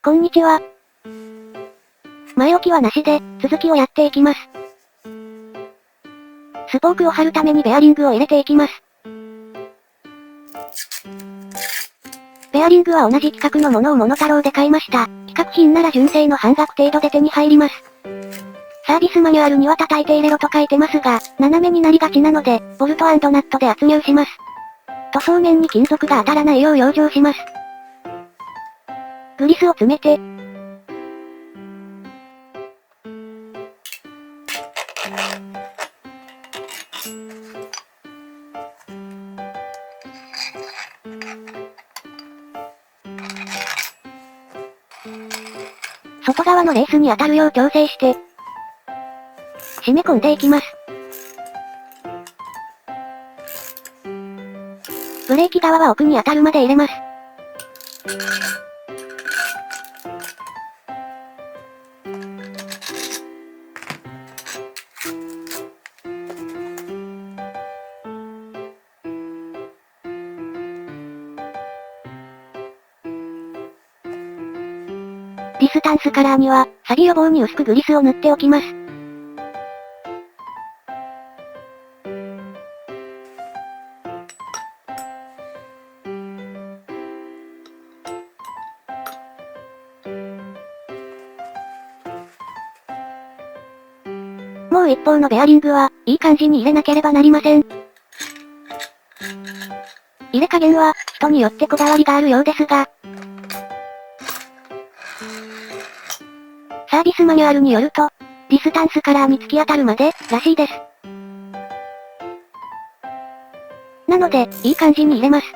こんにちは。前置きはなしで、続きをやっていきます。スポークを貼るためにベアリングを入れていきます。ベアリングは同じ規格のものをモノタロウで買いました。規格品なら純正の半額程度で手に入ります。サービスマニュアルには叩いて入れろと書いてますが、斜めになりがちなので、ボルト&ナットで圧入します。塗装面に金属が当たらないよう養生します。グリスを詰めて、外側のレースに当たるよう調整して、締め込んでいきます。ブレーキ側は奥に当たるまで入れます。ディスタンスカラーには、錆予防に薄くグリスを塗っておきます。もう一方のベアリングは、いい感じに入れなければなりません。入れ加減は、人によってこだわりがあるようですが、サービスマニュアルによると、ディスタンスカラーに突き当たるまで、らしいです。なので、いい感じに入れます。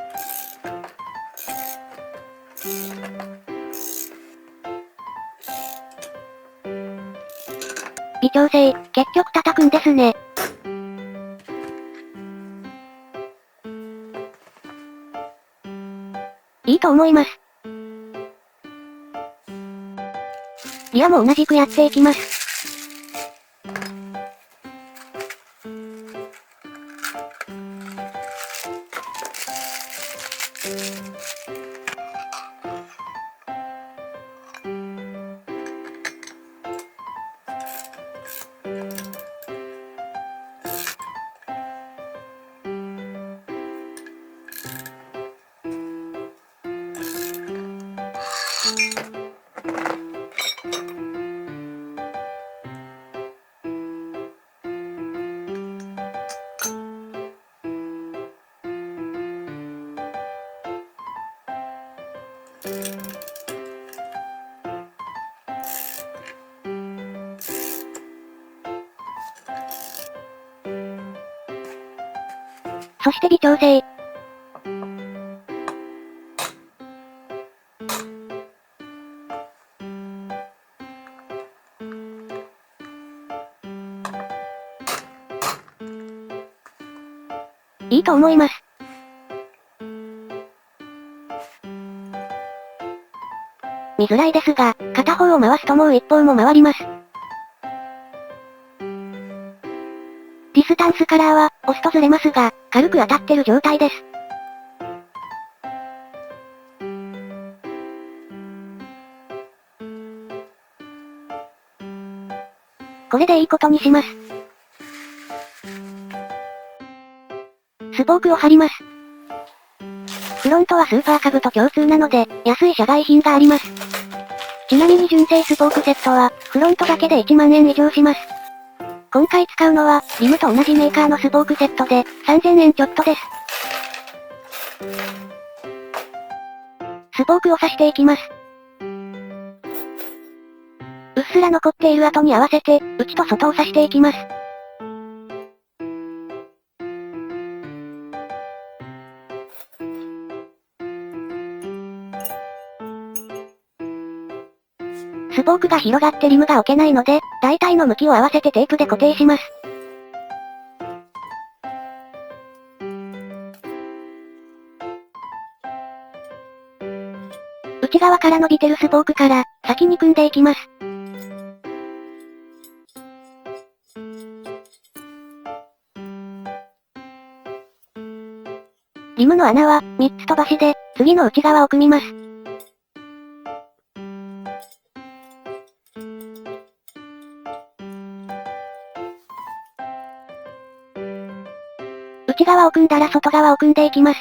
微調整、結局叩くんですね。いいと思います。リアも同じくやっていきます。そして微調整。いいと思います。見づらいですが、片方を回すともう一方も回ります。ディスタンスカラーは、押すとずれますが、軽く当たってる状態です。これでいいことにします。スポークを貼ります。フロントはスーパーカブと共通なので、安い社外品があります。ちなみに純正スポークセットは、フロントだけで1万円以上します。今回使うのは、リムと同じメーカーのスポークセットで、3000円ちょっとです。スポークを刺していきます。うっすら残っている跡に合わせて、内と外を刺していきます。スポークが広がってリムが置けないので、大体の向きを合わせてテープで固定します。内側から伸びてるスポークから、先に組んでいきます。リムの穴は、3つ飛ばしで、次の内側を組みます。内側を組んだら外側を組んでいきます。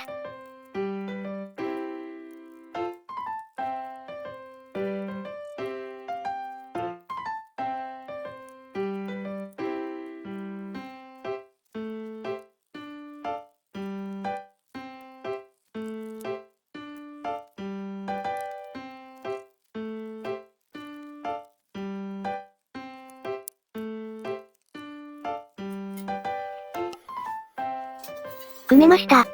組めました。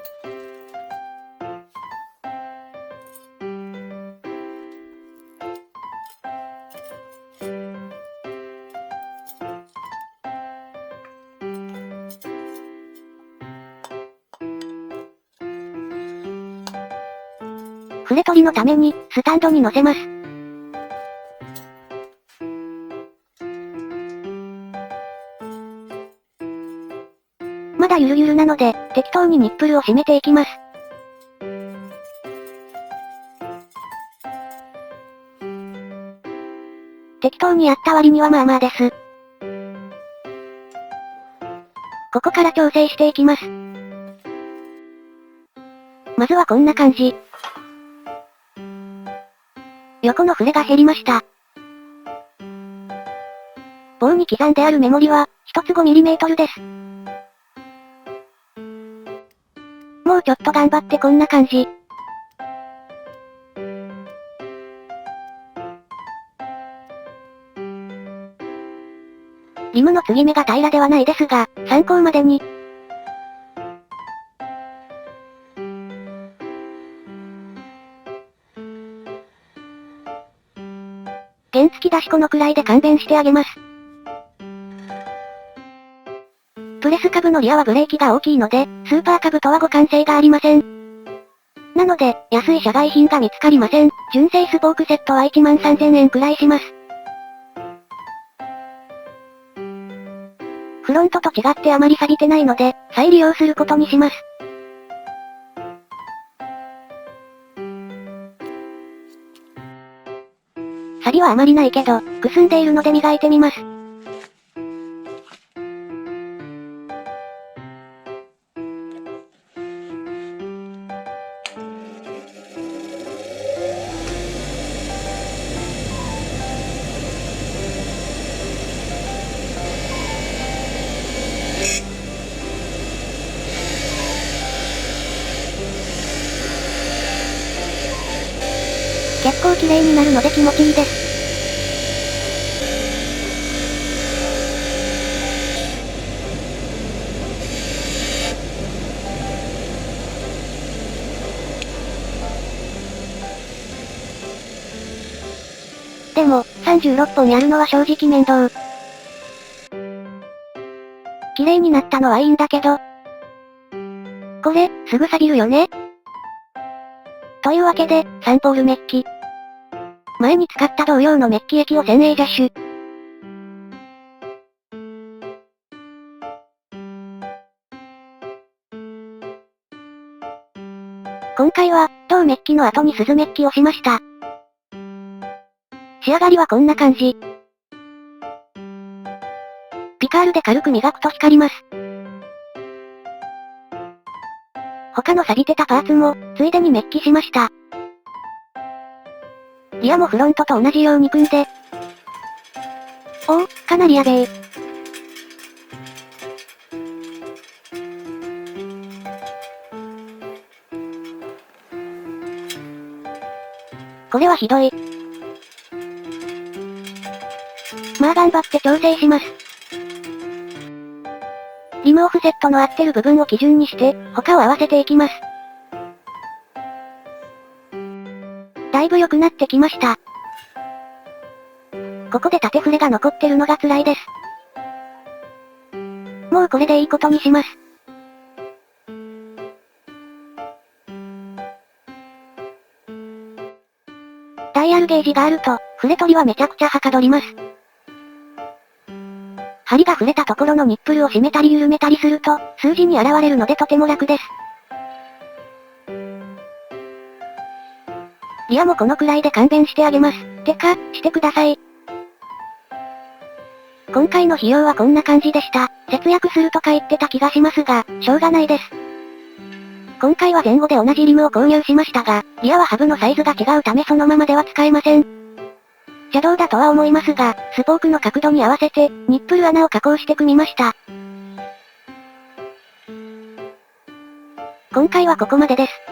筆取りのために、スタンドに乗せます。まだゆるゆるなので、適当にニップルを締めていきます。適当にやった割にはまあまあです。ここから調整していきます。まずはこんな感じ。横の筆が減りました。棒に刻んであるメモリは、一つ 5mm です。もうちょっと頑張ってこんな感じ。リムの継ぎ目が平らではないですが、参考までに。原付き出しこのくらいで勘弁してあげます。プレス株のリアはブレーキが大きいので、スーパー株とは互換性がありません。なので、安い社外品が見つかりません。純正スポークセットは13,000円くらいします。フロントと違ってあまり錆びてないので、再利用することにします。錆びはあまりないけど、くすんでいるので磨いてみます。結構綺麗になるので気持ちいいです。でも、36本やるのは正直面倒。綺麗になったのはいいんだけど。これ、すぐ錆びるよね。というわけで、サンポールメッキ。前に使った同様のメッキ液を1000Aジャッシュ。今回は、銅メッキの後に鈴メッキをしました。仕上がりはこんな感じ。ピカールで軽く磨くと光ります。他の錆びてたパーツも、ついでにメッキしました。リアもフロントと同じように組んで。おお、かなりやべえ。これはひどい。まあ頑張って調整します。リムオフセットの合ってる部分を基準にして、他を合わせていきます。だいぶ良くなってきました。ここで縦触れが残ってるのが辛いです。もうこれでいいことにします。ダイヤルゲージがあると、触れ取りはめちゃくちゃはかどります。針が触れたところのニップルを締めたり緩めたりすると、数字に現れるのでとても楽です。リアもこのくらいで勘弁してあげます。てか、してください。今回の費用はこんな感じでした。節約するとか言ってた気がしますが、しょうがないです。今回は前後で同じリムを購入しましたが、リアはハブのサイズが違うためそのままでは使えません。邪道だとは思いますが、スポークの角度に合わせて、ニップル穴を加工して組みました。今回はここまでです。